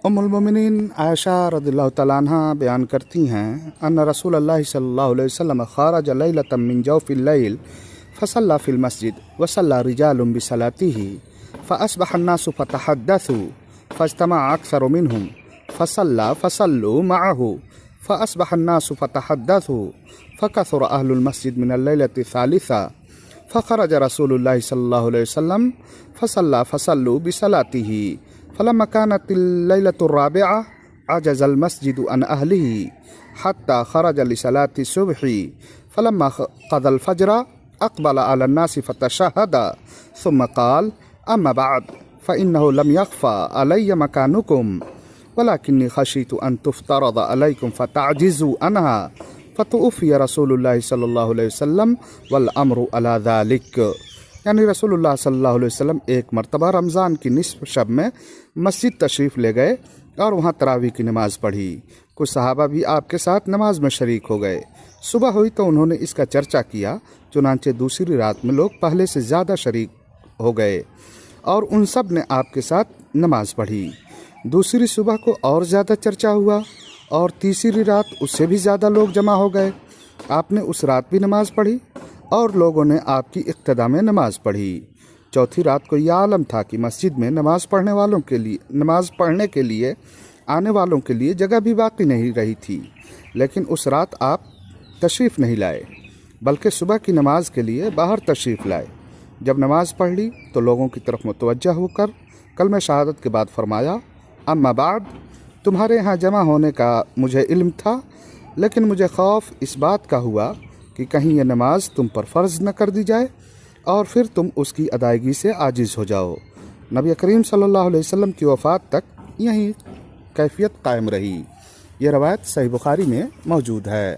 उम्मुल मोमिनीन आयशा रज़ियल्लाहु तआला अन्हा बयान करती हैं अन्न रसूलुल्लाह सल्लल्लाहु अलैहि वसल्लम खरज लैलतम मिन जौफिल लैल फसल्ला फिल मस्जिद वसल्ला रिजालुम बिसलातिही फअस्बह अन्नासु फतहद्दसू फज्तमा अक्सरु मिनहुम फसल्ला फसल्लू मअहू फअस्बह अन्नासु फतहद्दसू फकसुर अहलुल मस्जिद मिनल लैलति सालिसा फ़खरज रसूलुल्लाह सल्लल्लाहु अलैहि वसल्लम फसल्ला फसल्लू बिसलातिही फलम्मा कानतिल लैलतुर राबिआ अजज़ल मस्जिदु अन अहलिही हत्ता खरज लिसलाति सुब्ही फलम्मा क़ज़ल फ़ज्र अक़बल अलन नासि फ़तशहद सुम्मा क़ाल अम्मा बअद फ़इन्नहु लम यख़फ़ा अलय्य मकानुकुम वलाकिन्नी ख़शीतु अन तुफ़्तरद अलैकुम फ़तअजिज़ू अनहा फ़तुफ़िय रसूलुल्लाह सल्लल्लाहु अलैहि वसल्लम वल अम्रु अला ज़ालिक। यानी रसूलुल्लाह सल्लल्लाहु अलैहि वसल्लम एक मरतबा रमज़ान की निस्फ शब में मस्जिद तशरीफ़ ले गए और वहाँ तरावी की नमाज़ पढ़ी। कुछ सहाबा भी आपके साथ नमाज में शरीक हो गए। सुबह हुई तो उन्होंने इसका चर्चा किया, चुनांचे दूसरी रात में लोग पहले से ज़्यादा शरीक हो गए और उन सब ने आपके साथ नमाज पढ़ी। दूसरी सुबह को और ज़्यादा चर्चा हुआ और तीसरी रात उससे भी ज़्यादा लोग जमा हो गए। आपने उस रात भी नमाज़ पढ़ी और लोगों ने आपकी इक्तदा में नमाज़ पढ़ी। चौथी रात को यह आलम था कि मस्जिद में नमाज़ पढ़ने के लिए आने वालों के लिए जगह भी बाकी नहीं रही थी। लेकिन उस रात आप तशरीफ़ नहीं लाए बल्कि सुबह की नमाज के लिए बाहर तशरीफ़ लाए। जब नमाज पढ़ ली तो लोगों की तरफ मुतवज्जह होकर कलमे शहादत के बाद फरमाया, अम्मा बाद, तुम्हारे यहाँ जमा होने का मुझे इल्म था, लेकिन मुझे खौफ इस बात का हुआ कि कहीं यह नमाज तुम पर फ़र्ज़ न कर दी जाए और फिर तुम उसकी अदायगी से आजिज़ हो जाओ। नबी करीम सल्लल्लाहु अलैहि वसल्लम की वफ़ात तक यही कैफियत कायम रही। ये रवायत सही बुखारी में मौजूद है।